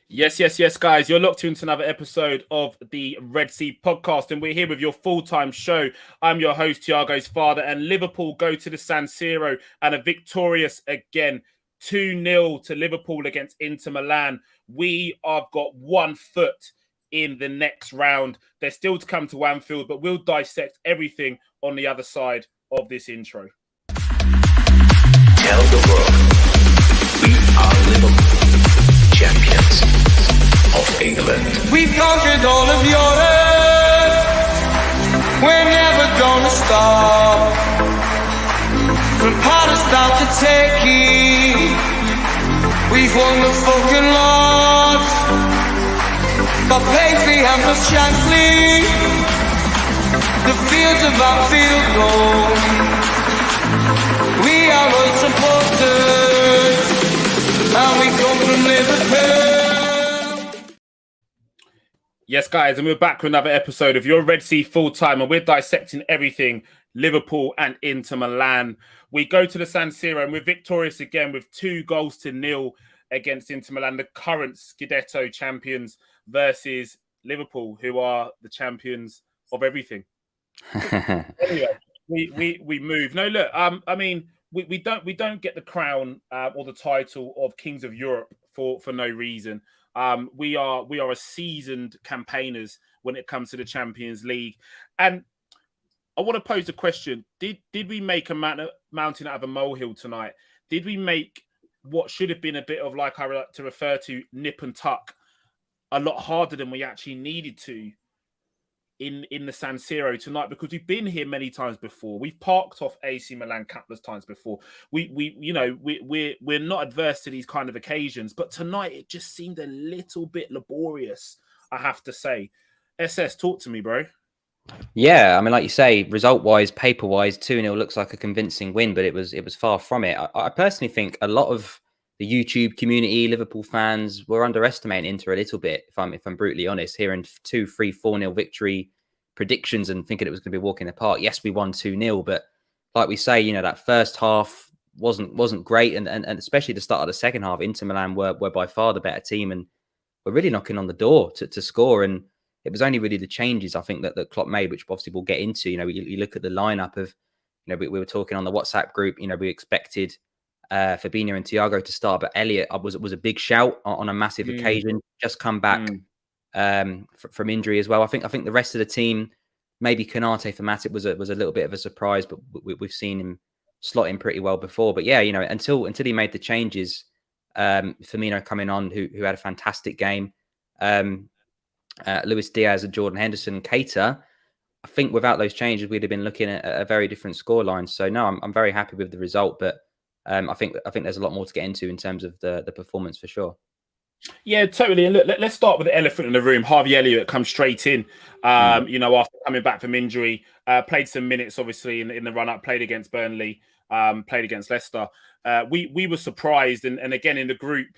Yes, guys. You're locked into another episode of the Red Sea podcast, and we're here with your full-time show. I'm your host, Thiago's father, and Liverpool go to the San Siro and are victorious again. 2-0 to Liverpool against Inter Milan. We have got one foot in the next round. They're still to come to Anfield, but we'll dissect everything on the other side of this intro. Tell the world we are Liverpool, champions of England. We've conquered all of Europe. We're never gonna stop. From Palestine to Turkey, we've won the fucking lot. Got Paisley and the Champions League. The fields of Anfield gold. We are all supporters, and we come from Liverpool. Yes, guys, and we're back with another episode of your Red Sea Full-Time, and we're dissecting everything Liverpool and Inter Milan. We go to the San Siro, and we're victorious again with 2-0 against Inter Milan, the current Scudetto champions, versus Liverpool, who are the champions of everything. Anyway, we move. No, look, I mean, we don't get the crown or the title of Kings of Europe for no reason. We are a seasoned campaigners when it comes to the Champions League, and I want to pose a question: Did we make a mountain out of a molehill tonight? Did we make what should have been a bit of, like I like to refer to, nip and tuck, a lot harder than we actually needed to in the San Siro tonight? Because we've been here many times before. We've parked off AC Milan countless times before. We're not adverse to these kind of occasions, but tonight it just seemed a little bit laborious, I have to say. SS, talk to me, bro. Yeah, I mean, like you say, result-wise, paper-wise, 2-0 looks like a convincing win, but it was far from it. I personally think a lot of the YouTube community, Liverpool fans, were underestimating Inter a little bit, if I'm brutally honest, hearing 2-3, 4-0 victory predictions and thinking it was going to be a walk in the park. Yes, we won 2-0, but like we say, that first half wasn't great, and especially the start of the second half, Inter Milan were by far the better team and were really knocking on the door to score. And it was only really the changes, I think, that Klopp made, which obviously we'll get into. You look at the lineup of, we were talking on the WhatsApp group, we expected Fabinho and Thiago to start, but Elliott was a big shout on a massive occasion, just come back from injury as well. I think the rest of the team, maybe Konate for Matip was a little bit of a surprise, but we've seen him slot in pretty well before. But yeah, until he made the changes, Firmino coming on, who had a fantastic game, Luis Diaz and Jordan Henderson and Keita, I think without those changes, we'd have been looking at a very different scoreline. So no, I'm very happy with the result, but I think there's a lot more to get into in terms of the performance for sure. Yeah, totally. And look, let's start with the elephant in the room. Harvey Elliott comes straight in, after coming back from injury, played some minutes, obviously, in the run-up, played against Burnley, played against Leicester. We were surprised. And again, in the group,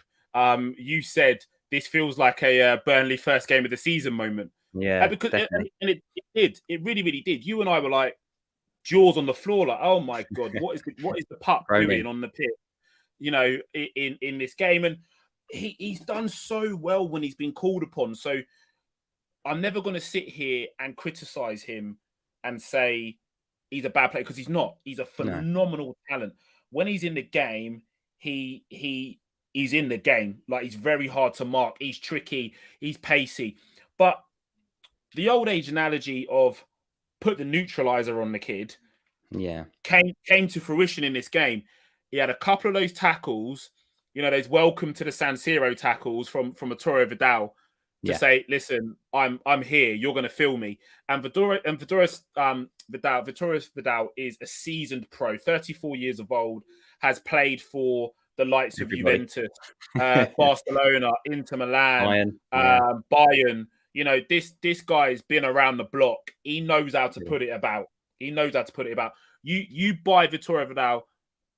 you said this feels like a Burnley first game of the season moment. Yeah, because it did. It really, really did. You and I were like jaws on the floor, like, oh my God, what is the pup doing on the pitch, in this game? And he's done so well when he's been called upon. So I'm never going to sit here and criticize him and say he's a bad player, because he's not. He's a phenomenal talent. When he's in the game, he's in the game. Like, he's very hard to mark. He's tricky. He's pacey. But the old age analogy of put the neutralizer on the kid, came to fruition in this game. He had a couple of those tackles, those welcome to the San Siro tackles from Arturo Vidal to say, listen, I'm here. You're going to feel me. And Vittorio Vidal is a seasoned pro, 34 years of old, has played for the likes of Juventus, Barcelona, Inter Milan, Bayern. This guy's been around the block. He knows how to put it about. You buy Vittorio Vidal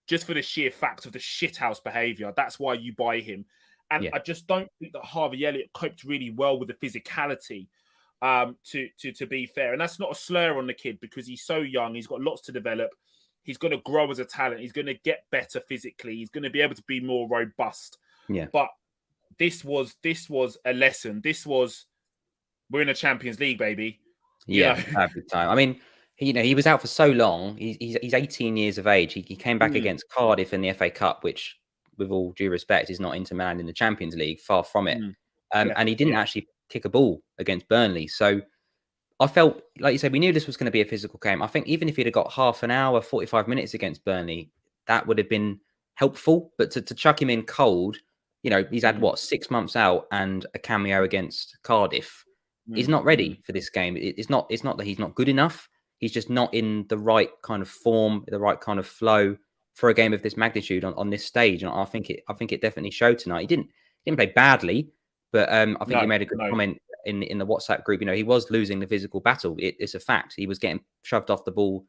just for the sheer fact of the shithouse behaviour. That's why you buy him. And I just don't think that Harvey Elliott coped really well with the physicality, to be fair. And that's not a slur on the kid, because he's so young. He's got lots to develop. He's going to grow as a talent. He's going to get better physically. He's going to be able to be more robust. Yeah. But this was a lesson. We're in a Champions League, baby. Yeah, every time. I mean, he was out for so long. He's 18 years of age. He came back against Cardiff in the FA Cup, which, with all due respect, is not Inter Milan in the Champions League. Far from it. And he didn't actually kick a ball against Burnley. So I felt, like you said, we knew this was going to be a physical game. I think even if he'd have got half an hour, 45 minutes against Burnley, that would have been helpful. But to chuck him in cold, he's had 6 months out and a cameo against Cardiff. He's not ready for this game. It's not that he's not good enough. He's just not in the right kind of form, the right kind of flow for a game of this magnitude on this stage. And I think it definitely showed tonight. He didn't play badly, but I think he made a good comment in the WhatsApp group. He was losing the physical battle. It's a fact. He was getting shoved off the ball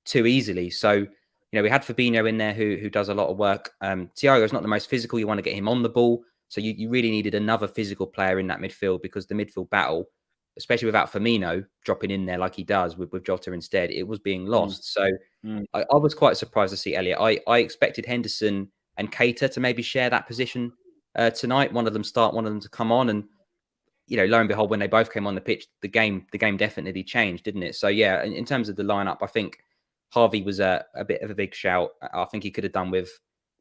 too easily. So, we had Fabinho in there who does a lot of work. Thiago's not the most physical. You want to get him on the ball. So you really needed another physical player in that midfield, because the midfield battle, especially without Firmino dropping in there like he does with Jota instead, it was being lost. So I was quite surprised to see Elliott. I expected Henderson and Keita to maybe share that position tonight. One of them start, one of them to come on. And, lo and behold, when they both came on the pitch, the game definitely changed, didn't it? So, yeah, in terms of the lineup, I think Harvey was a bit of a big shout. I think he could have done with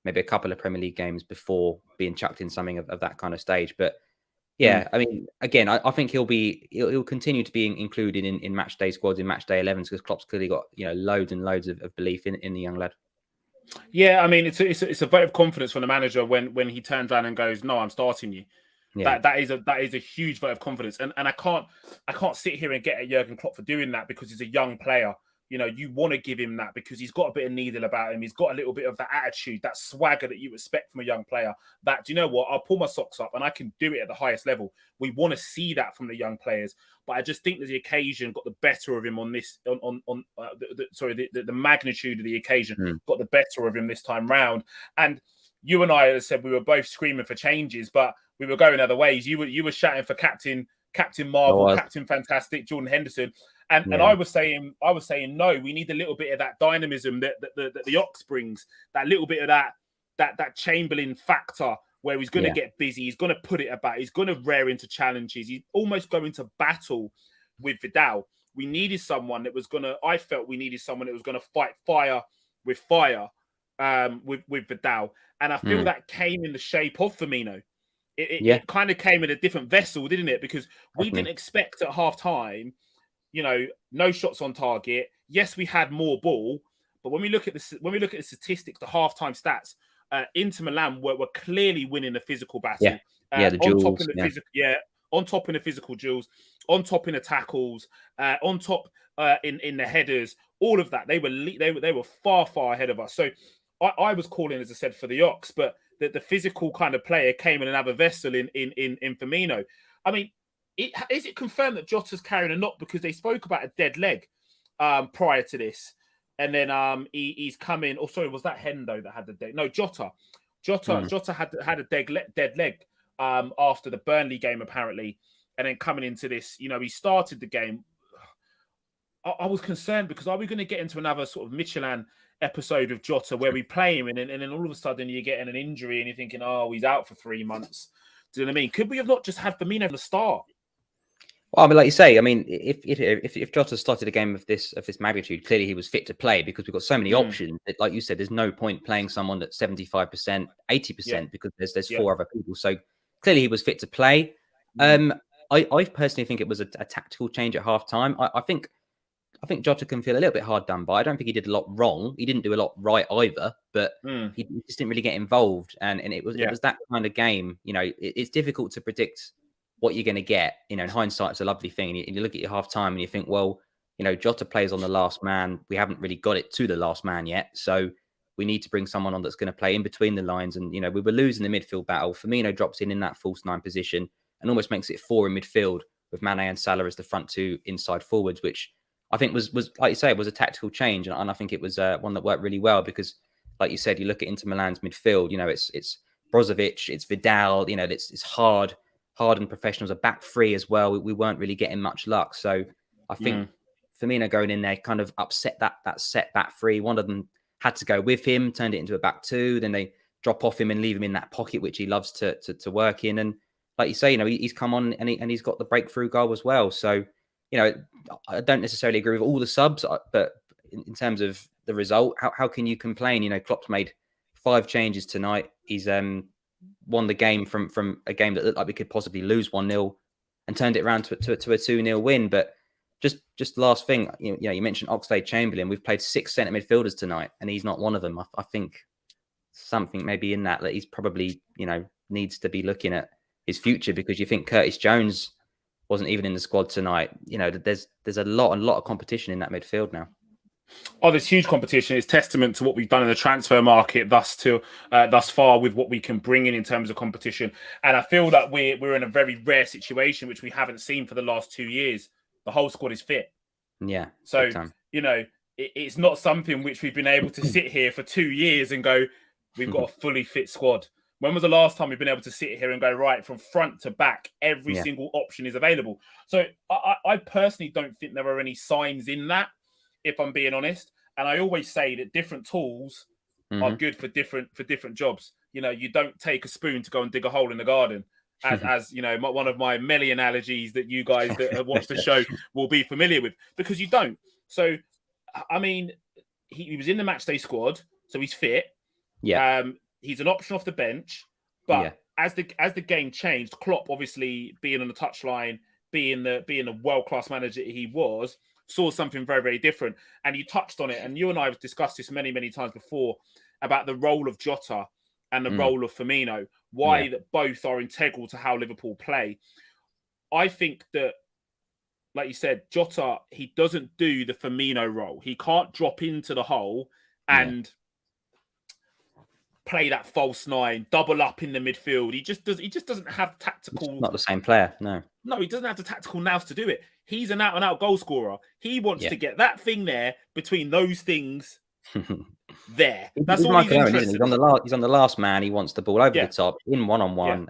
maybe a couple of Premier League games before being chucked in something of that kind of stage. But yeah, I mean, again, I think he'll continue to be included in match day squads, in match day 11s, because Klopp's clearly got loads and loads of belief in the young lad. Yeah, I mean, it's a vote of confidence from the manager when he turns around and goes, "No, I'm starting you." Yeah. That is a huge vote of confidence, and I can't sit here and get at Jurgen Klopp for doing that, because he's a young player. You want to give him that because he's got a bit of needle about him. He's got a little bit of that attitude, that swagger that you expect from a young player. That, do you know what? I'll pull my socks up and I can do it at the highest level. We want to see that from the young players. But I just think that the occasion got the better of him on this, the magnitude of the occasion got the better of him this time round. And you and I, as I said, we were both screaming for changes, but we were going other ways. You were shouting for Captain Marvel, Captain Fantastic, Jordan Henderson. And I was saying, no, we need a little bit of that dynamism that the Ox brings, that little bit of that Chamberlain factor, where he's going to get busy, he's going to put it about, he's going to rear into challenges, he's almost going to battle with Vidal. We needed someone that was going to, I felt we needed someone that was going to fight fire with fire with Vidal. And I feel that came in the shape of Firmino. It kind of came in a different vessel, didn't it? Because we didn't expect at half time, no shots on target. Yes, we had more ball, but when we look at the statistics, the halftime stats, Inter Milan were clearly winning the physical battle. The duels. On top in the physical duels, on top in the tackles, on top in the headers, all of that. They were far ahead of us. So I was calling, as I said, for the Ox, but the physical kind of player came in another vessel in Firmino. I mean, is it confirmed that Jota's carrying a knock? Because they spoke about a dead leg prior to this, and then he's come in. Oh, sorry, was that Hendo that had the dead? No, Jota. Jota had a dead leg after the Burnley game apparently, and then coming into this, he started the game. I was concerned, because are we going to get into another sort of Michelin episode of Jota where we play him and then all of a sudden you're getting an injury and you're thinking, oh, he's out for 3 months? Do you know what I mean? Could we have not just had Firmino from the start? Well, I mean, like you say, I mean, if Jota started a game of this magnitude, clearly he was fit to play, because we've got so many options that, like you said, there's no point playing someone that's 75%, 80% because there's 4 other people. So clearly he was fit to play. I personally think it was a tactical change at half time. I think Jota can feel a little bit hard done by. I don't think he did a lot wrong. He didn't do a lot right either, but he just didn't really get involved. And it was that kind of game. It's difficult to predict what you're going to get. In hindsight, it's a lovely thing. And you look at your half time and you think, well, Jota plays on the last man. We haven't really got it to the last man yet. So we need to bring someone on that's going to play in between the lines. And, we were losing the midfield battle. Firmino drops in that false 9 position and almost makes it 4 in midfield, with Mane and Salah as the front 2 inside forwards, which I think was like you say, it was a tactical change. And I think it was one that worked really well, because, like you said, you look at Inter Milan's midfield, it's Brozovic, it's Vidal, it's hard and professionals, a back 3 as well. We weren't really getting much luck. So I think Firmino going in there kind of upset that set back 3. One of them had to go with him, turned it into a back 2. Then they drop off him and leave him in that pocket, which he loves to work in. And like you say, he's come on and he's got the breakthrough goal as well. So, I don't necessarily agree with all the subs, but in terms of the result, how can you complain? Klopp's made 5 changes tonight. He's won the game from a game that looked like we could possibly lose 1-0 and turned it around to a 2-0 win. But just last thing, you mentioned Oxlade-Chamberlain. We've played 6 centre midfielders tonight, and he's not one of them. I think something maybe in that he's probably needs to be looking at his future, because you think Curtis Jones wasn't even in the squad tonight. There's a lot of competition in that midfield now. Oh, there's huge competition. It's testament to what we've done in the transfer market thus far with what we can bring in terms of competition. And I feel that we're in a very rare situation, which we haven't seen for the last 2 years. The whole squad is fit. Yeah. So, it's not something which we've been able to sit here for 2 years and go, we've got a fully fit squad. When was the last time we've been able to sit here and go, right, from front to back, every single option is available? So I personally don't think there are any signs in that, if I'm being honest. And I always say that different tools are good for different jobs. You don't take a spoon to go and dig a hole in the garden, as one of my many analogies that you guys that have watched the show will be familiar with, because you don't. So, I mean, he was in the matchday squad, so he's fit. Yeah. He's an option off the bench, but as the game changed, Klopp, obviously being on the touchline, being the world-class manager he was, saw something very, very different. And you touched on it, and you and I have discussed this many, many times before about the role of Jota and the role of Firmino, why that both are integral to how Liverpool play. I think that, like you said, Jota, he doesn't do the Firmino role. He can't drop into the hole and play that false 9, double up in the midfield. He just doesn't have tactical. He's not the same player. No, he doesn't have the tactical nous to do it. He's an out-and-out goal scorer. He wants to get that thing there between those things. There, that's all he's interested in. He's on the last man. He wants the ball over the top, in one-on-one.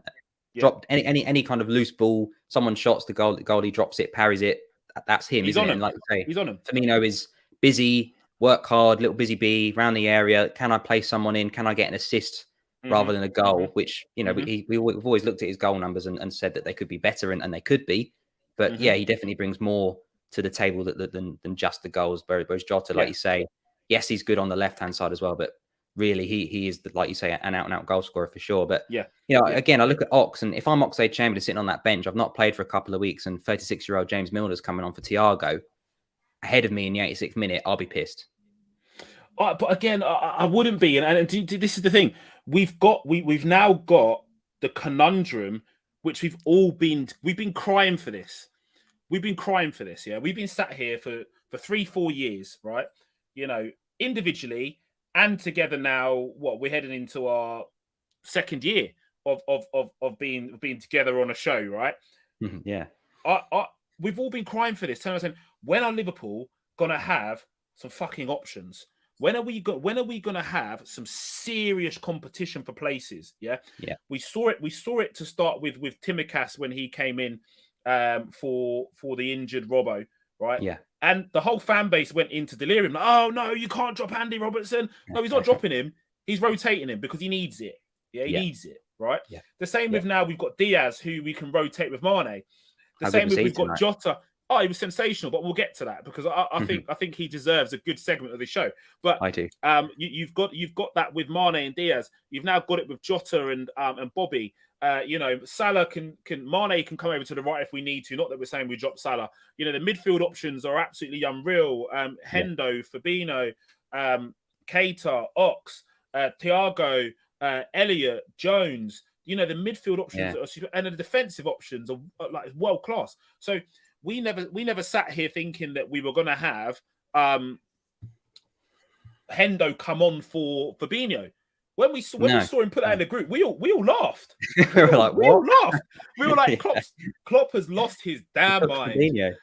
Drop any kind of loose ball. Someone shots the goal. He drops it, parries it. That's him. He's isn't on it? him. And like you say, he's on him. Firmino is busy. Work hard, little busy bee around the area. Can I play someone in? Can I get an assist rather than a goal? Which, we've always looked at his goal numbers and said that they could be better, and they could be. But he definitely brings more to the table than just the goals. Whereas Jota, like you say, yes, he's good on the left-hand side as well. But really, he is, like you say, an out-and-out goal scorer for sure. But, again, I look at Ox, and if I'm Oxlade-Chamberlain sitting on that bench, I've not played for a couple of weeks, and 36-year-old James Milner's coming on for Thiago ahead of me in the 86th minute, I'll be pissed. But again, I wouldn't be. And this is the thing. We've now got the conundrum, which we've been crying for this. We've been crying for this. Yeah. We've been sat here for 3-4 years, right? Individually and together now, we're heading into our second year of being together on a show, right? Yeah. We've all been crying for this. Saying, when are Liverpool gonna have some fucking options? When are we gonna have some serious competition for places? Yeah. We saw it to start with Timikas when he came in for the injured Robbo, right? Yeah. And the whole fan base went into delirium. Like, oh no, you can't drop Andy Robertson. No, he's not dropping him. He's rotating him because he needs it. Yeah, he needs it, right? Yeah. The same with now we've got Diaz, who we can rotate with Mane. The same with we've got Jota. Oh, he was sensational, but we'll get to that because I think he deserves a good segment of the show. But I do. You've got that with Mane and Diaz. You've now got it with Jota and Bobby. Salah Mane can come over to the right if we need to. Not that we're saying we drop Salah. The midfield options are absolutely unreal. Hendo, Fabinho, Keita, Ox, Thiago, Elliott, Jones. The midfield options are super, and the defensive options are like world class. So we never sat here thinking that we were going to have Hendo come on for Fabinho. When we saw him put that in the group, we all laughed. we all laughed. We were like, Klopp has lost his damn mind. Fabinho.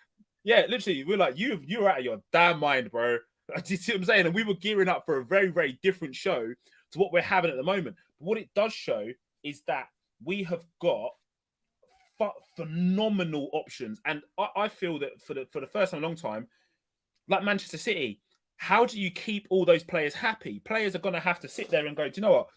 Yeah, literally, we're like, you're out of your damn mind, bro. Do you see what I'm saying? And we were gearing up for a very, very different show to what we're having at the moment. But what it does show is that we have got phenomenal options, and I feel that for the first time in a long time, like Manchester City, how do you keep all those players happy? Players are going to have to sit there and go, do you know what?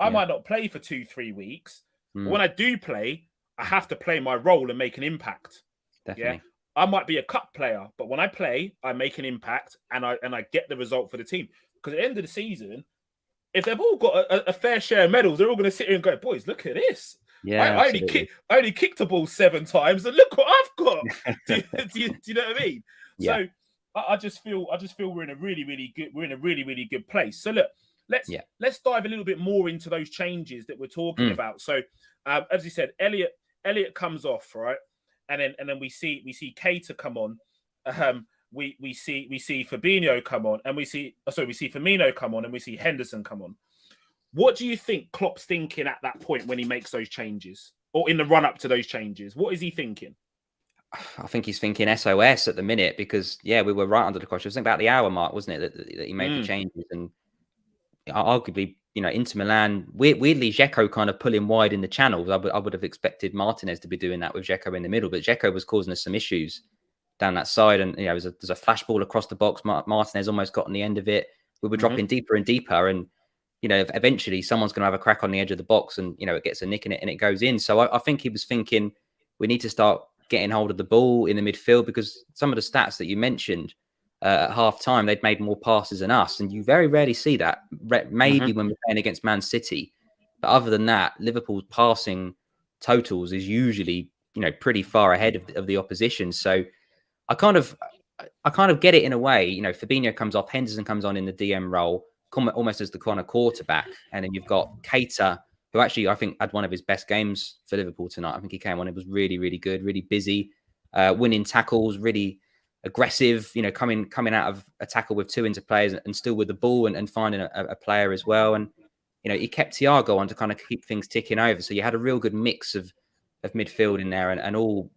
I might not play for 2-3 weeks, but Mm, when I do play, I have to play my role and make an impact. Yeah, definitely. I might be a cup player, but when I play, I make an impact and I get the result for the team. Because at the end of the season, if they've all got a fair share of medals, they're all going to sit here and go, "Boys, look at this! Yeah, absolutely. I only kicked a ball 7 times, and look what I've got." Do you know what I mean? Yeah. So I just feel we're in a really good place. So look, let's dive a little bit more into those changes that we're talking about. So as you said, Elliot comes off, right, and then we see Keita come on. We see Fabinho come on, and we see Firmino come on, and we see Henderson come on. What do you think Klopp's thinking at that point when he makes those changes, or in the run up to those changes? What is he thinking? I think he's thinking SOS at the minute because we were right under the cosh. It was about the hour mark, wasn't it, that he made the changes, and arguably, Inter Milan, weirdly, Dzeko kind of pulling wide in the channels. I would have expected Martinez to be doing that with Dzeko in the middle, but Dzeko was causing us some issues down that side, and there's a flash ball across the box. Martinez almost got on the end of it. We were dropping deeper and deeper, and eventually someone's going to have a crack on the edge of the box, and it gets a nick in it and it goes in. So I think he was thinking we need to start getting hold of the ball in the midfield, because some of the stats that you mentioned at half time, they'd made more passes than us, and you very rarely see that. Maybe when we're playing against Man City, but other than that, Liverpool's passing totals is usually pretty far ahead of the opposition. So I kind of get it in a way. Fabinho comes off, Henderson comes on in the DM role, almost as the kind of quarterback, and then you've got Keita, who actually I think had one of his best games for Liverpool tonight. I think he came on, it was really, really good, really busy, winning tackles, really aggressive, coming out of a tackle with 2 into players and still with the ball and finding a player as well. And, he kept Thiago on to kind of keep things ticking over. So you had a real good mix of midfield in there and all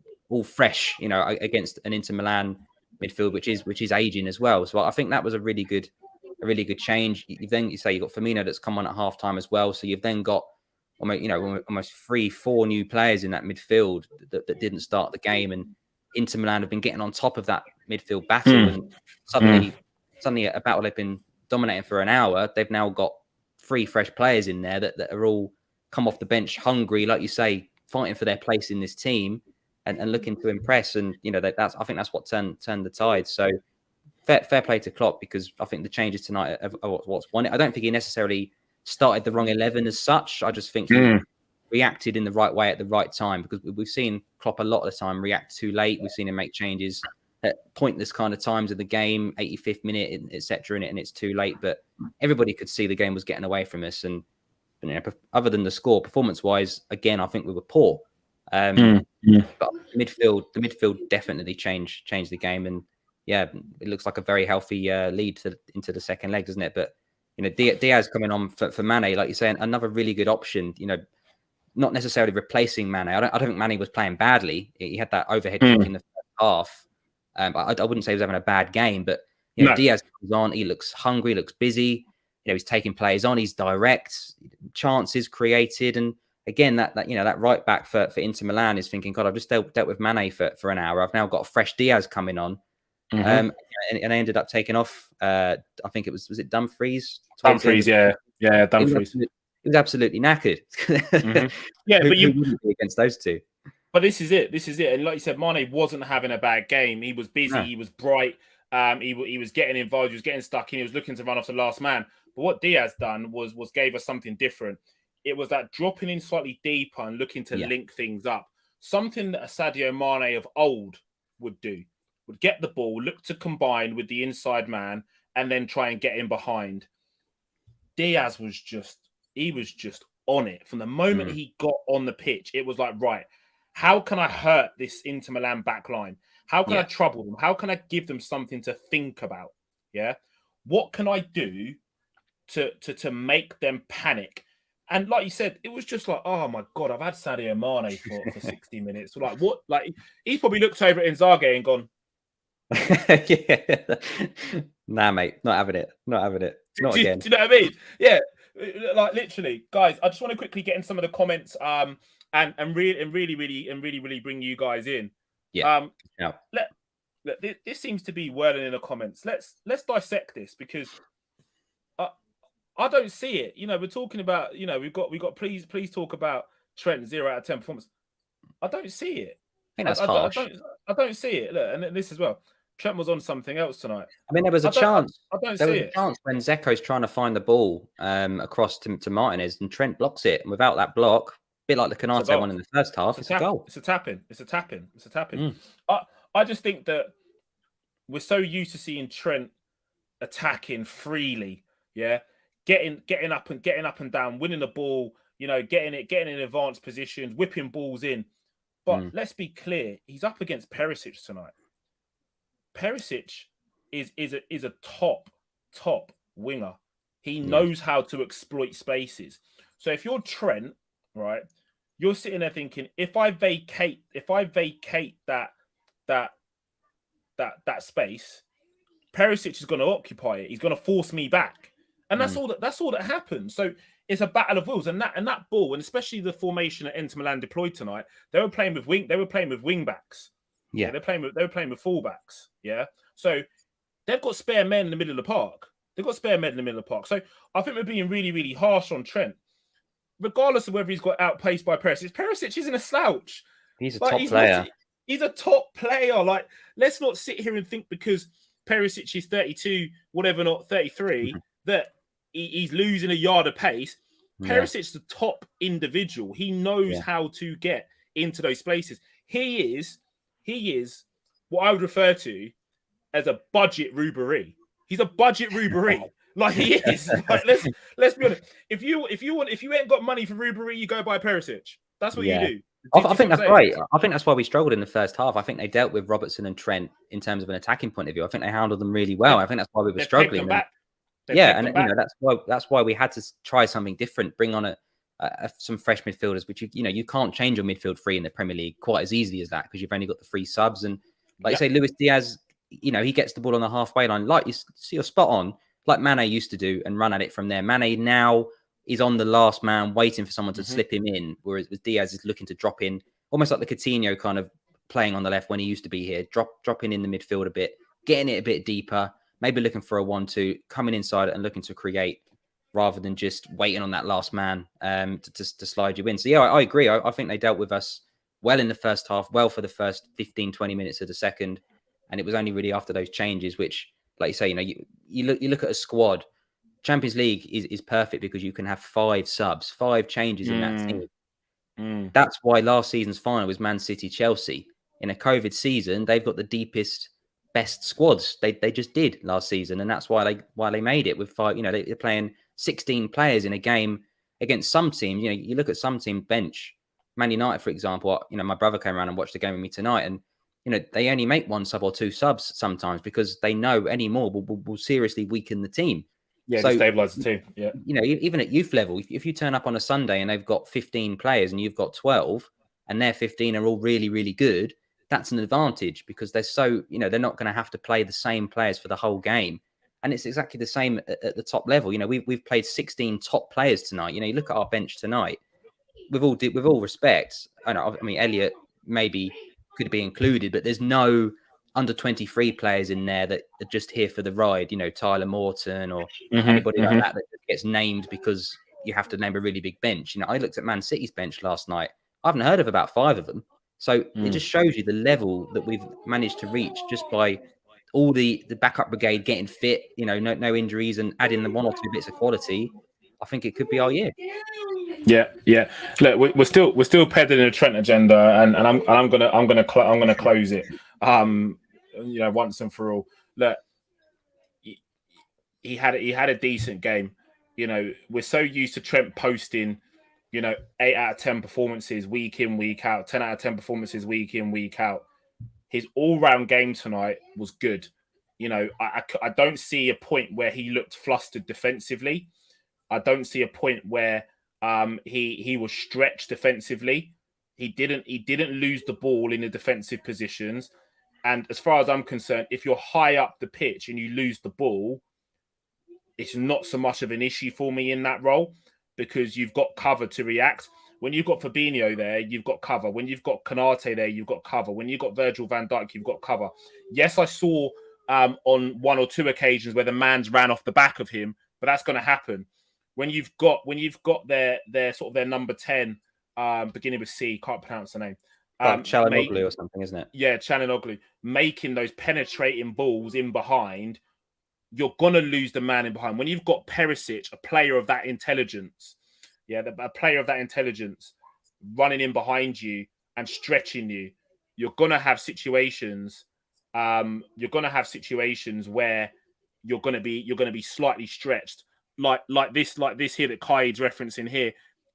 fresh, against an Inter Milan midfield, which is aging as well. So I think that was a really good change. You got Firmino that's come on at halftime as well. So you've then got almost 3-4 new players in that midfield that didn't start the game, and Inter Milan have been getting on top of that midfield battle, and suddenly a battle they've been dominating for an hour. They've now got 3 fresh players in there that are all come off the bench hungry, like you say, fighting for their place in this team and looking to impress. And I think that's what turned the tide. So fair play to Klopp, because I think the changes tonight are what's won it. I don't think he necessarily started the wrong 11 as such. I just think he reacted in the right way at the right time, because we've seen Klopp a lot of the time react too late. We've seen him make changes at pointless kind of times of the game, 85th minute, etc. and it's too late. But everybody could see the game was getting away from us. And other than the score, performance-wise, again, I think we were poor. But the midfield definitely changed the game. And it looks like a very healthy lead into the second leg, doesn't it? But Diaz coming on for Mane, like you're saying, another really good option. Not necessarily replacing Mane. I don't think Mane was playing badly. He had that overhead kick in the first half. I wouldn't say he was having a bad game, but Diaz comes on. He looks hungry, looks busy. He's taking players on. He's direct, chances created, and again that right back for Inter Milan is thinking, God, I've just dealt with Mane for an hour. I've now got a fresh Diaz coming on. And I ended up taking off. I think was it Dumfries? Dumfries, Dumfries. He was absolutely knackered. Yeah, but you wouldn't be against those two. But this is it. And like you said, Mane wasn't having a bad game. He was busy. No. He was bright. He was getting involved. He was getting stuck in. He was looking to run off the last man. But what Diaz done was gave us something different. It was that dropping in slightly deeper and looking to link things up. Something that a Sadio Mane of old would do. Would get the ball, look to combine with the inside man, and then try and get in behind. Diaz was just on it. From the moment he got on the pitch, it was like, right, how can I hurt this Inter Milan back line? How can I trouble them? How can I give them something to think about? Yeah. What can I do to make them panic? And like you said, it was just like, oh my God, I've had Sadio Mane for 60 minutes. Like what? Like he probably looked over at Inzaghi and gone, nah, mate, not having it. Not again. Do you know what I mean? Yeah, like literally, guys. I just want to quickly get in some of the comments, and really bring you guys in. Yeah. This seems to be whirling in the comments. Let's dissect this, because I don't see it. We're talking about, we've got please talk about Trent 0 out of 10 performance. I don't see it. I think that's harsh. I don't see it. Look, and this as well. Trent was on something else tonight. I mean, there was a chance. I don't There see was a it. chance when Zeko's trying to find the ball across to Martinez, and Trent blocks it. And without that block, a bit like the Canate one in the first half, it's a goal. It's a tapping. I just think that we're so used to seeing Trent attacking freely, yeah, getting up and down, winning the ball, getting in advanced positions, whipping balls in. But let's be clear, he's up against Perisic tonight. Perisic is a top winger. He knows how to exploit spaces. So if you're Trent, right, you're sitting there thinking, if I vacate that space, Perisic is going to occupy it. He's going to force me back, and that's all that happens. So it's a battle of wills, and that ball, and especially the formation that Inter Milan deployed tonight, they were playing with wing backs. Yeah, they were playing with fullbacks. Yeah, so they've got spare men in the middle of the park. So I think we're being really, really harsh on Trent, regardless of whether he's got outpaced by Perisic. Perisic isn't a slouch. He's a top player. He's a top player. Like, let's not sit here and think because Perisic is 32, whatever, not 33, that he's losing a yard of pace. Perisic's the top individual. He knows how to get into those places. He is what I would refer to as a budget Ribéry. He's a budget Ribéry. Like, he is. Like, let's be honest. If you ain't got money for Ribéry, you go buy Perisic. That's what you do. I think that's right. I think that's why we struggled in the first half. I think they dealt with Robertson and Trent in terms of an attacking point of view. I think they handled them really well. I think that's why we were struggling. That's why we had to try something different. Bring on some fresh midfielders, which you can't change your midfield three in the Premier League quite as easily as that because you've only got the 3 subs. And like you say, Luis Diaz, he gets the ball on the halfway line. Like you're spot on, like Mane used to do, and run at it from there. Mane now is on the last man, waiting for someone to slip him in, whereas Diaz is looking to drop in, almost like the Coutinho kind of playing on the left when he used to be here, dropping in the midfield a bit, getting it a bit deeper, maybe looking for a 1-2, coming inside and looking to create rather than just waiting on that last man to slide you in. So, yeah, I agree. I think they dealt with us well in the first half, well for the first 15, 20 minutes of the second. And it was only really after those changes, which, like you say, you look at a squad. Champions League is perfect because you can have 5 subs, 5 changes in that team. That's why last season's final was Man City Chelsea. In a COVID season, they've got the deepest, best squads. They just did last season, and that's why they made it with 5. They're playing 16 players in a game against some teams. You look at some team bench, Man United, for example. My brother came around and watched the game with me tonight, and they only make 1 sub or 2 subs sometimes because they know any more will seriously weaken the team. Yeah, so, stabilize the team. Yeah. Even at youth level, if you turn up on a Sunday and they've got 15 players and you've got 12 and their 15 are all really, really good, that's an advantage because they're so, they're not going to have to play the same players for the whole game. And it's exactly the same at the top level. We've played 16 top players tonight. You look at our bench tonight, with all respect. I mean, Elliot maybe could be included, but there's no under 23 players in there that are just here for the ride, Tyler Morton or anybody like that gets named because you have to name a really big bench. I looked at Man City's bench last night. I haven't heard of about 5 of them. So it just shows you the level that we've managed to reach just by all the backup brigade getting fit, no injuries and adding the 1 or 2 bits of quality. I think it could be our year. Yeah. Look, we're still peddling a Trent agenda, and I'm gonna close it. Once and for all. Look, he had a decent game. We're so used to Trent posting, 8 out of 10 performances week in, week out, 10 out of 10 performances week in, week out. His all-round game tonight was good. I don't see a point where he looked flustered defensively. I don't see a point where he was stretched defensively. He didn't lose the ball in the defensive positions. And as far as I'm concerned, if you're high up the pitch and you lose the ball, it's not so much of an issue for me in that role because you've got cover to react. When you've got Fabinho there, you've got cover. When you've got Canate there, you've got cover. When you've got Virgil van Dijk, you've got cover. Yes, I saw on 1 or 2 occasions where the man's ran off the back of him, but that's going to happen. when you've got their sort of their number 10, beginning with C, can't pronounce the name. Like Chalanoglu or something, isn't it? Yeah, Chalanoglu, making those penetrating balls in behind, you're gonna lose the man in behind. When you've got Perisic, a player of that intelligence, a player of that intelligence running in behind you and stretching you, you're gonna have situations. You're gonna have situations where you're gonna be slightly stretched, like this here that Kaid's referencing here.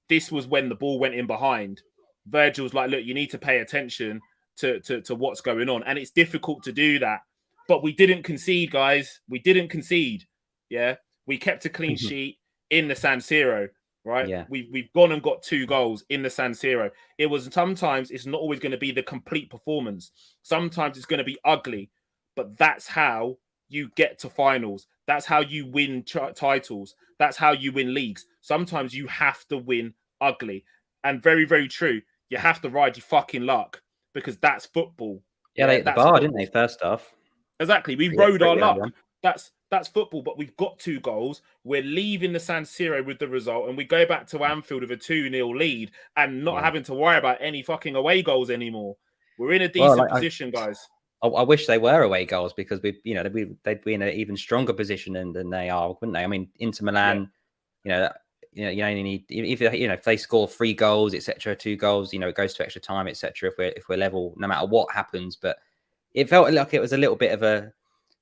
This was when the ball went in behind. Virgil's like, look, you need to pay attention to what's going on, and it's difficult to do that. But we didn't concede, guys. We didn't concede. Yeah, we kept a clean sheet in the San Siro. Right? Yeah. We've gone and got 2 goals in the San Siro. It was sometimes it's not always going to be the complete performance. Sometimes it's going to be ugly, but that's how you get to finals. That's how you win titles. That's how you win leagues. Sometimes you have to win ugly, and very, very true. You have to ride your fucking luck because that's football. Yeah, they hit the bar, didn't they? First off, exactly. We rode our luck. That's football, but we've got 2 goals. We're leaving the San Siro with the result, and we go back to Anfield with a 2-0 lead and not having to worry about any fucking away goals anymore. We're in a decent position, guys. I wish they were away goals because they'd be in an even stronger position than they are, wouldn't they? I mean, Inter Milan, you only need if they score 3 goals, etc., 2 goals, it goes to extra time, etc. If we're level, no matter what happens, but it felt like it was a little bit of a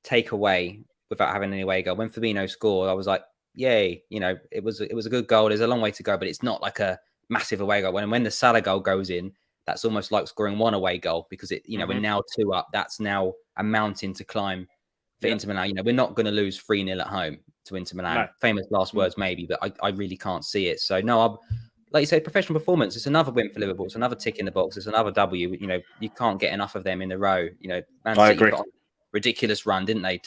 takeaway without having any away goal. When Firmino scored, I was like, yay, it was a good goal. There's a long way to go, but it's not like a massive away goal. When the Salah goal goes in, that's almost like scoring 1 away goal because we're now 2 up. That's now a mountain to climb for Inter Milan. We're not going to lose 3-0 at home to Inter Milan. No. Famous last words, maybe, but I really can't see it. So no, like you say, professional performance. It's another win for Liverpool. It's another tick in the box. It's another W. You can't get enough of them in a row. Man I agree. Got a ridiculous run, didn't they?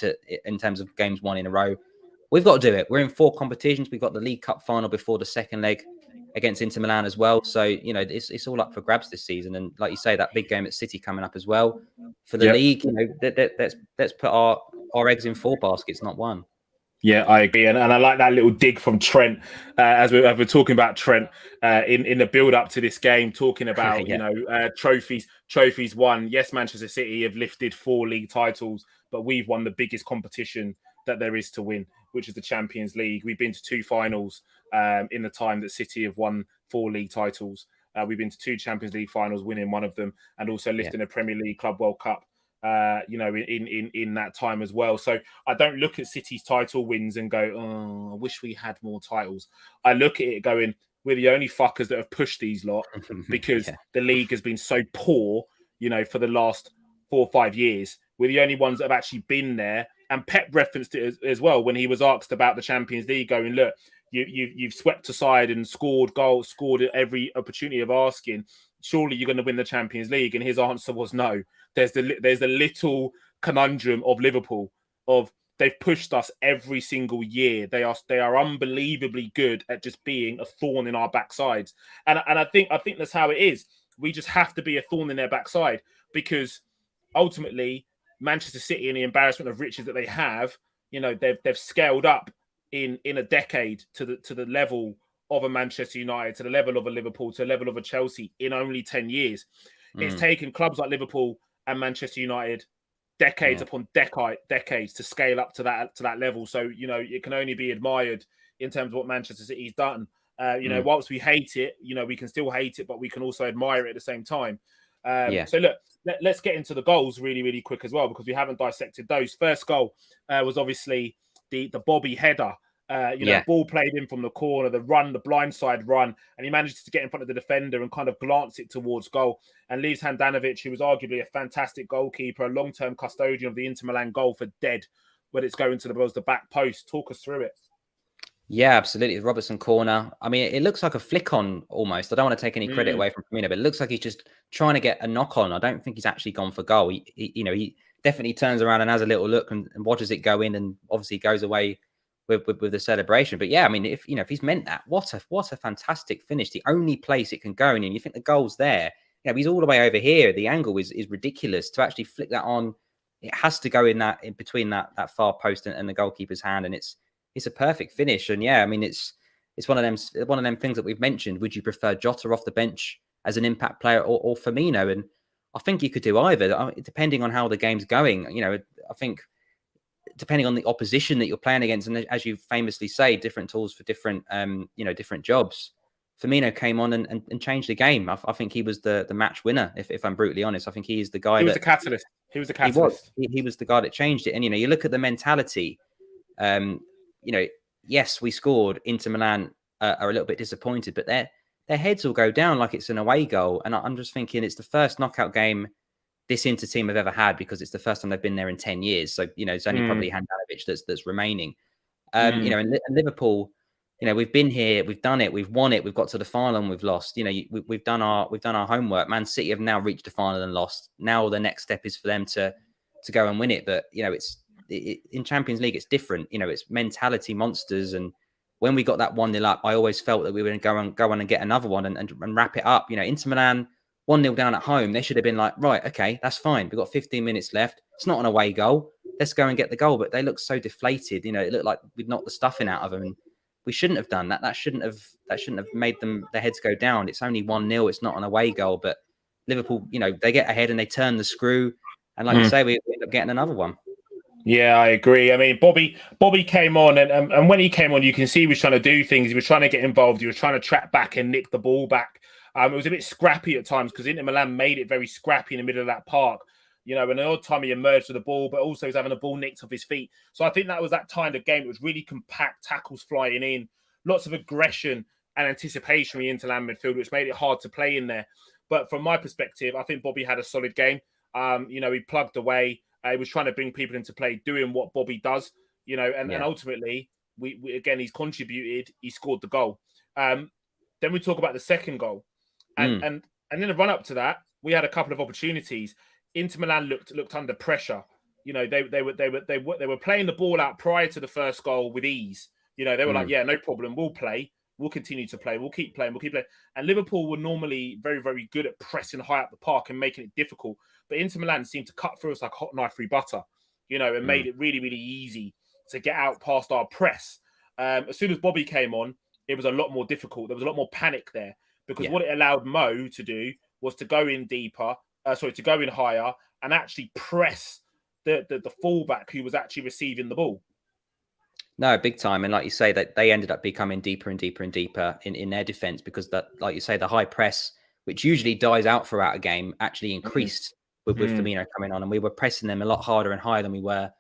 In terms of games won in a row. We've got to do it. We're in 4 competitions. We've got the League Cup final before the second leg against Inter Milan as well. So, it's all up for grabs this season. And like you say, that big game at City coming up as well. For the league, let's put our eggs in 4 baskets, not 1. Yeah, I agree. And I like that little dig from Trent as we're talking about Trent in the build up to this game, talking about, trophies won. Yes, Manchester City have lifted 4 league titles, but we've won the biggest competition that there is to win, which is the Champions League. We've been to 2 finals in the time that City have won 4 league titles. We've been to 2 Champions League finals, winning one of them, and also lifting a Premier League Club World Cup. In that time as well. So I don't look at City's title wins and go, oh, I wish we had more titles. I look at it going, we're the only fuckers that have pushed these lot because the league has been so poor, for the last 4 or 5 years. We're the only ones that have actually been there. And Pep referenced it as well when he was asked about the Champions League, going, look, you've swept aside and scored goals, scored at every opportunity of asking. Surely you're going to win the Champions League. And his answer was no. There's the little conundrum of Liverpool of they've pushed us every single year. They are unbelievably good at just being a thorn in our backsides. And I think that's how it is. We just have to be a thorn in their backside because ultimately Manchester City and the embarrassment of riches that they have, they've scaled up in a decade to the level of a Manchester United, to the level of a Liverpool, to the level of a Chelsea in only 10 years. It's taken clubs like Liverpool and Manchester United decades upon decades to scale up to that level. So, it can only be admired in terms of what Manchester City's done. Whilst we hate it, we can still hate it, but we can also admire it at the same time. So look, let's get into the goals really, really quick as well, because we haven't dissected those. First goal was obviously the Bobby header. Ball played in from the corner, the blindside run, and he manages to get in front of the defender and kind of glance it towards goal and leaves Handanovic, who was arguably a fantastic goalkeeper, a long-term custodian of the Inter Milan goal, for dead when it's going to the back post. Talk us through it. Yeah, absolutely. The Robertson corner. I mean, it looks like a flick on almost. I don't want to take any credit away from Firmino, but it looks like he's just trying to get a knock on. I don't think he's actually gone for goal. He definitely turns around and has a little look and watches it go in, and obviously goes away with the celebration. But yeah, I mean, if he's meant that, what a fantastic finish. The only place it can go in, and you think the goal's there. He's all the way over here. The angle is ridiculous to actually flick that on. It has to go in between that far post and the goalkeeper's hand, and it's a perfect finish. And yeah, I mean, it's it's one of them things that we've mentioned. Would you prefer Jota off the bench as an impact player or Firmino? And I think you could do either, depending on how the game's going. I think depending on the opposition that you're playing against, and as you famously say, different tools for different, different jobs. Firmino came on and changed the game. I think he was the match winner. If I'm brutally honest, I think he is the guy. He was the catalyst. He was the catalyst. He was the guy that changed it. And you look at the mentality. Yes, we scored. Inter Milan are a little bit disappointed, but their heads will go down like it's an away goal. And I'm just thinking it's the first knockout game this Inter team have ever had, because it's the first time they've been there in 10 years. So, it's only probably Handanovic that's remaining. And Liverpool, we've been here, we've done it, we've won it, we've got to the final and we've lost. We've done our homework. Man City have now reached the final and lost. Now the next step is for them to go and win it. But in Champions League, it's different. It's mentality monsters. And when we got that 1-0 up, I always felt that we were going to go on and get another one and wrap it up. Inter Milan 1-0 down at home, they should have been like, right, okay, that's fine. We've got 15 minutes left. It's not an away goal. Let's go and get the goal. But they look so deflated. It looked like we'd knocked the stuffing out of them. And we shouldn't have done that. That shouldn't have made their heads go down. It's only 1-0. It's not an away goal. But Liverpool, they get ahead and they turn the screw. And like you say, we end up getting another one. Yeah, I agree. I mean, Bobby came on, and when he came on, you can see he was trying to do things. He was trying to get involved. He was trying to track back and nick the ball back. It was a bit scrappy at times because Inter Milan made it very scrappy in the middle of that park. And the odd time he emerged with the ball, but also he's having the ball nicked off his feet. So I think that was that kind of game. It was really compact, tackles flying in, lots of aggression and anticipation from the Inter Milan midfield, which made it hard to play in there. But from my perspective, I think Bobby had a solid game. He plugged away. He was trying to bring people into play, doing what Bobby does, and ultimately, we again, he's contributed. He scored the goal. Then we talk about the second goal. And in the run up to that, we had a couple of opportunities. Inter Milan looked under pressure. They were playing the ball out prior to the first goal with ease. They were like, yeah, no problem. We'll play. We'll continue to play. We'll keep playing. And Liverpool were normally very, very good at pressing high up the park and making it difficult. But Inter Milan seemed to cut through us like hot knife through butter, and made it really, really easy to get out past our press. As soon as Bobby came on, it was a lot more difficult. There was a lot more panic there. Because what it allowed Mo to do was to go in deeper, to go in higher and actually press the fullback who was actually receiving the ball. No, big time. And like you say, that they ended up becoming deeper and deeper and deeper in their defense, because that, like you say, the high press, which usually dies out throughout a game, actually increased with Firmino coming on. And we were pressing them a lot harder and higher than we were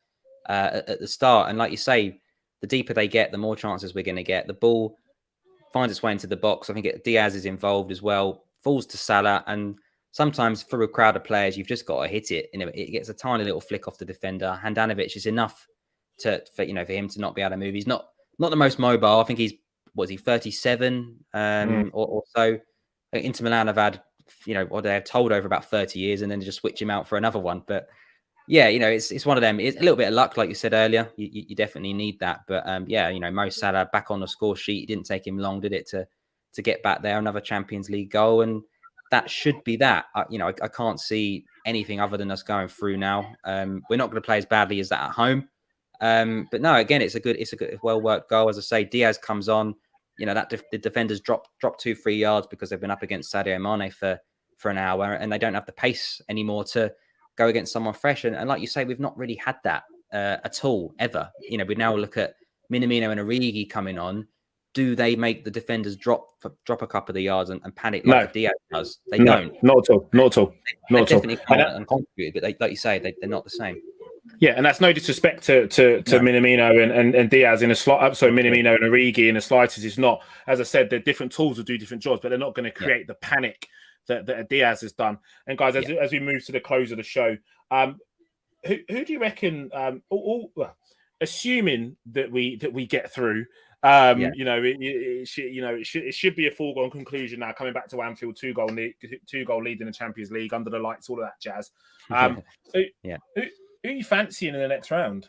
at the start. And like you say, the deeper they get, the more chances we're going to get. The ball finds its way into the box. I think Diaz is involved as well, falls to Salah. And sometimes for a crowd of players, you've just got to hit it. It gets a tiny little flick off the defender. Handanovic is enough for him to not be able to move. He's not the most mobile. I think he's 37 or so. Inter Milan have had, or they're told over about 30 years, and then just switch him out for another one. But yeah, it's one of them. It's a little bit of luck, like you said earlier. You definitely need that. But Mo Salah back on the score sheet. It didn't take him long, did it, to get back there? Another Champions League goal, and that should be that. I can't see anything other than us going through now. We're not going to play as badly as that at home. But no, again, it's a good, well worked goal. As I say, Diaz comes on. The defenders drop 2-3 yards because they've been up against Sadio Mane for an hour, and they don't have the pace anymore to go against someone fresh. And like you say, we've not really had that at all ever. We now look at Minamino and Origi coming on. Do they make the defenders drop a couple of the yards and panic like Diaz does? They don't. Not at all. Not at all. Not at all. Definitely and contributed, but like you say, they're not the same. Yeah, and that's no disrespect to Minamino and Diaz in a slot. So Minamino and Origi in the slightest is not. As I said, they're different tools to do different jobs, but they're not going to create the panic that Diaz has done. And guys, as we move to the close of the show, who do you reckon? Assuming that we get through, it should be a foregone conclusion now. Coming back to Anfield, 2-goal lead in the Champions League under the lights, all of that jazz. Who are you fancying in the next round?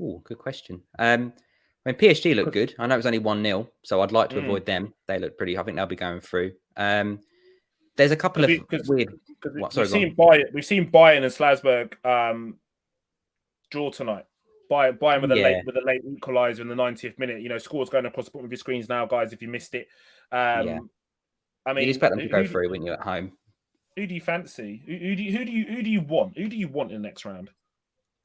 Oh, good question. PSG look good. I know it was only 1-0, so I'd like to avoid them. They look pretty. I think they'll be going through. There's a couple of weird. We've seen Bayern and Salzburg draw tonight. Buying with a Yeah, late equaliser in the 90th minute. You know, scores going across the bottom of your screens now, guys. If you missed it, yeah. I You'd mean, expect them to go through, wouldn't you, at home? who do you fancy? Who do you want? Who do you want in the next round?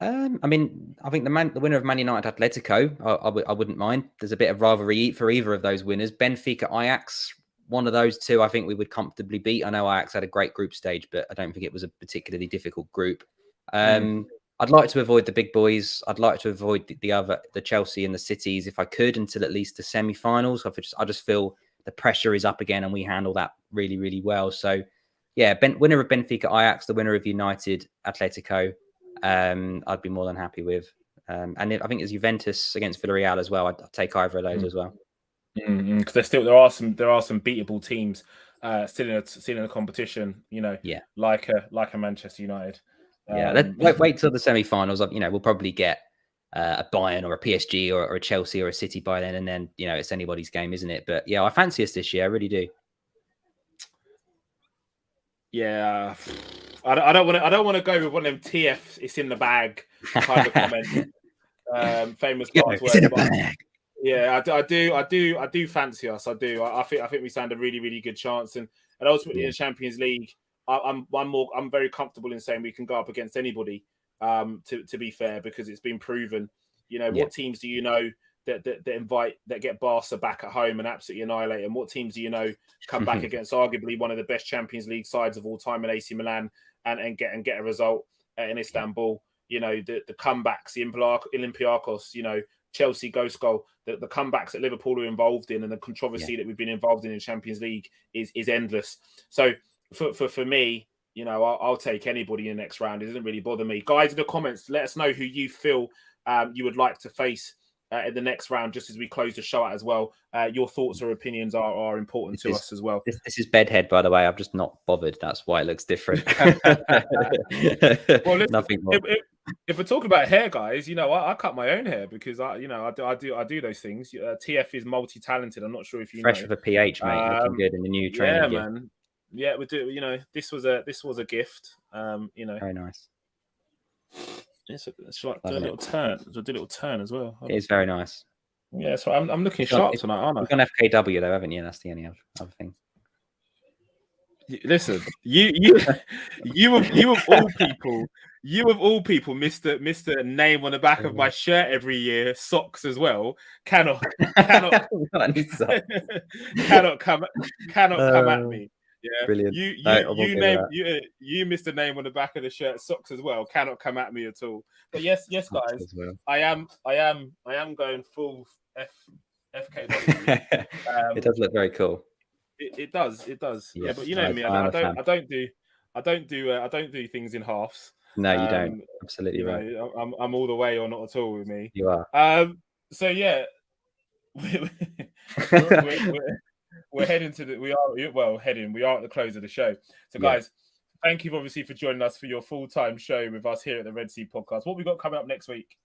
I mean, I think the winner of Man United Atletico, I wouldn't mind. There's a bit of rivalry for either of those winners. Benfica Ajax, one of those two, I think we would comfortably beat. I know Ajax had a great group stage, but I don't think it was a particularly difficult group. I'd like to avoid the big boys. I'd like to avoid the Chelsea and the Cities if I could until at least the semi-finals. I just feel the pressure is up again, and we handle that really, really well. So, yeah, winner of Benfica Ajax, the winner of United Atletico. I'd be more than happy with. And I think it's Juventus against Villarreal as well. I'd take either of those as well. Because there are some beatable teams still in a competition. You know, Yeah, like a Manchester United. Yeah, wait till the semi-finals. We'll probably get a Bayern or a PSG or a Chelsea or a City by then, and then it's anybody's game, isn't it? But yeah, I fancy us this year. I really do. Yeah, I don't want to go with one of them TF. It's in the bag kind of comment. Famous last It's in words, a bag. Yeah, I do fancy us. I do. I think we stand a really, really good chance, and ultimately in the Champions League, I'm very comfortable in saying we can go up against anybody. To be fair, because it's been proven. You know, what teams do you know that get Barca back at home and absolutely annihilate them? What teams do you know come back against arguably one of the best Champions League sides of all time in AC Milan and get a result in Istanbul? You know, the comebacks, the Olympiacos, you know, Chelsea ghost goal, the comebacks that Liverpool are involved in, and the controversy that we've been involved in Champions League is endless. So for me, you know, I'll take anybody in the next round. It doesn't really bother me. Guys, in the comments, let us know who you feel you would like to face in the next round, just as we close the show out as well. Your thoughts or opinions are important to us as well. This is Bedhead, by the way. I've just not bothered. That's why it looks different. Well, listen, nothing more. If we're talking about hair, guys, you know, I cut my own hair because I do those things. TF is multi-talented. I'm not sure if you fresh know. with a PH, mate. Looking good in the new training gear. Man. Yeah, we do. You know, this was a gift. You know, very nice. Shall I do a little turn? Do a little turn as well? It is very nice. Yeah, so I'm looking sharp tonight, aren't I? You've gone FKW though, haven't you? That's the only other thing. Listen, you of all people, Mr. Name on the back of my shirt every year, socks as well, cannot come at me. Yeah, brilliant. You Mr. Name on the back of the shirt, socks as well, cannot come at me at all. But yes, guys, well. I am going full FKW. It does look very cool. It does. Yes, yeah, but you know me. I don't do things in halves. No, you don't. Absolutely right. Know, I'm all the way or not at all with me. You are. So yeah, we're heading to we are at the close of the show. So guys, thank you obviously for joining us for your full-time show with us here at the Red Sea Podcast. What we got coming up next week?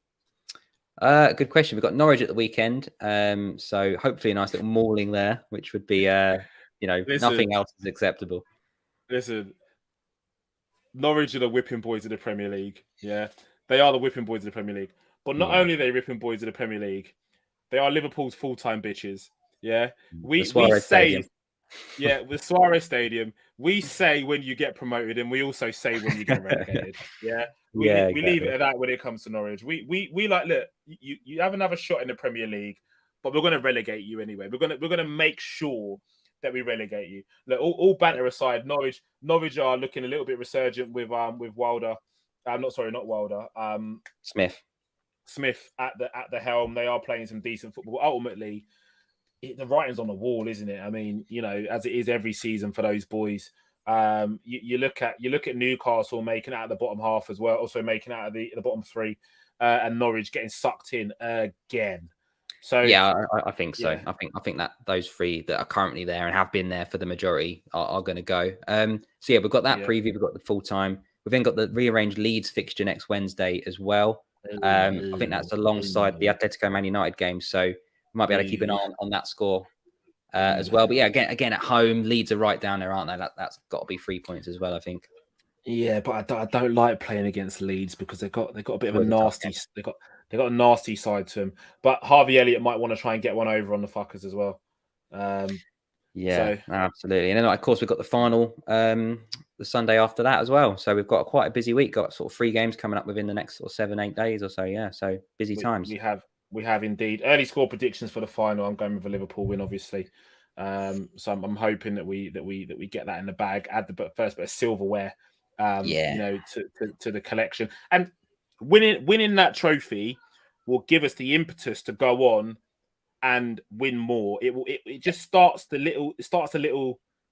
Good question. We've got Norwich at the weekend. So hopefully a nice little mauling there, which would be nothing else is acceptable. Listen, Norwich are the whipping boys of the Premier League. Yeah. They are the whipping boys of the Premier League. But not only are they whipping boys of the Premier League, they are Liverpool's full-time bitches. Yeah. We say Stadium. Yeah, with Suarez Stadium, we say when you get promoted, and we also say when you get relegated. Yeah, we leave it at that when it comes to Norwich. We like, look, you have another shot in the Premier League, but we're going to relegate you anyway. We're going to make sure that we relegate you. Look, all banter aside, Norwich are looking a little bit resurgent with Wilder. Not Wilder. Smith at the helm. They are playing some decent football. Ultimately, the writing's on the wall, isn't it? I mean, you know, as it is every season for those boys. You look at Newcastle making it out of the bottom half as well, also making out of the bottom three, and Norwich getting sucked in again. So yeah, I think so. Yeah. I think that those three that are currently there and have been there for the majority are going to go. So yeah, we've got that preview. We've got the full time. We've then got the rearranged Leeds fixture next Wednesday as well. I think that's alongside the Atletico Man United game. So we might be able to keep an eye on that score as well. But yeah, again at home, Leeds are right down there, aren't they? That's got to be 3 points as well, I think. Yeah, but I don't like playing against Leeds because they've got a bit of a nasty. They got a nasty side to them. But Harvey Elliott might want to try and get one over on the fuckers as well. Yeah, So absolutely. And then, of course, we've got the final the Sunday after that as well. So we've got quite a busy week. Got sort of 3 games coming up within the next sort of 7-8 days or so. Yeah, so busy times. we have indeed early score predictions for the final. I'm going with a Liverpool win, obviously. So I'm hoping that we get that in the bag. Add the first bit of silverware, to the collection, and winning that trophy will give us the impetus to go on and win more. It just starts the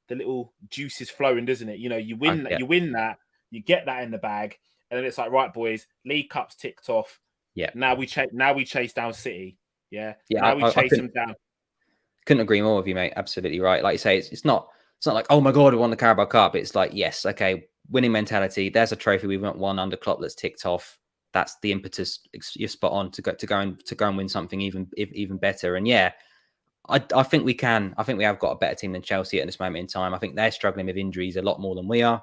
little juices flowing, doesn't it? You win that, you get that in the bag, and then it's like, right, boys, League Cup's ticked off. Yeah. Now we chase down City. Yeah. Yeah. Now we chase them down. Couldn't agree more with you, mate. Absolutely right. Like you say, it's not like, oh my god, we won the Carabao Cup. It's like, yes, okay, winning mentality. There's a trophy we won under Klopp that's ticked off. That's the impetus. You're spot on to go and win something even better. And yeah, I think we can. I think we have got a better team than Chelsea at this moment in time. I think they're struggling with injuries a lot more than we are.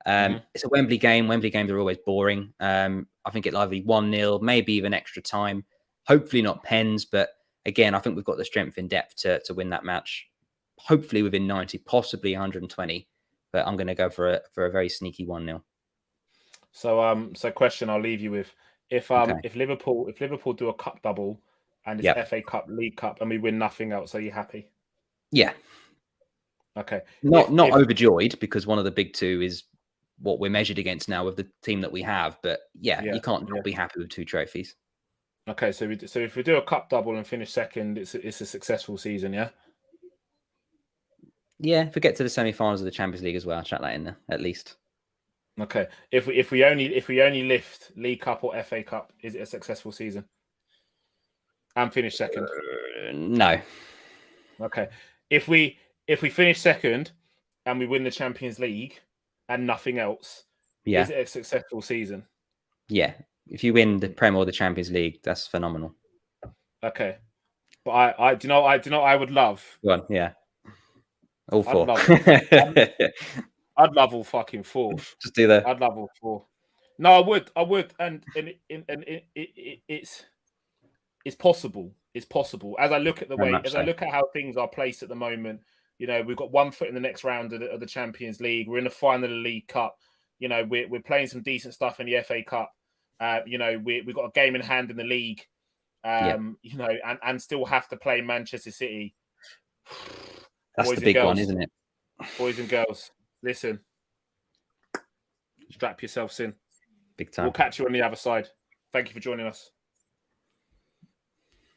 It's a Wembley game. Wembley games are always boring. I think it'll either be 1-0, maybe even extra time. Hopefully not pens, but again, I think we've got the strength in depth to win that match. Hopefully within 90, possibly 120. But I'm going to go for a very sneaky 1-0. So question I'll leave you with: if Liverpool do a cup double and it's FA Cup, League Cup, and we win nothing else, are you happy? Yeah. Okay. Not overjoyed, because one of the big two is what we're measured against now with the team that we have. But you can't not be happy with 2 trophies. Okay, so if we do a cup double and finish second, it's a successful season, yeah. Yeah, if we get to the semi-finals of the Champions League as well, I'll chat that in there at least. Okay, if we only lift League Cup or FA Cup, is it a successful season? And finish second? No. Okay, if we finish second and we win the Champions League and nothing else, is it a successful season? Yeah, if you win the Prem or the Champions League, that's phenomenal. Okay, but I would love. Go on, yeah. All 4. I'd love all fucking 4. Just do that. I'd love all 4. No, I would, and it's possible. It's possible. As I look at I look at how things are placed at the moment, we've got 1 foot in the next round of the Champions League. We're in the final of the League Cup. We're playing some decent stuff in the FA Cup. We've got a game in hand in the league. And still have to play Manchester City. That's the big one, isn't it? Boys and girls, listen. Strap yourselves in. Big time. We'll catch you on the other side. Thank you for joining us.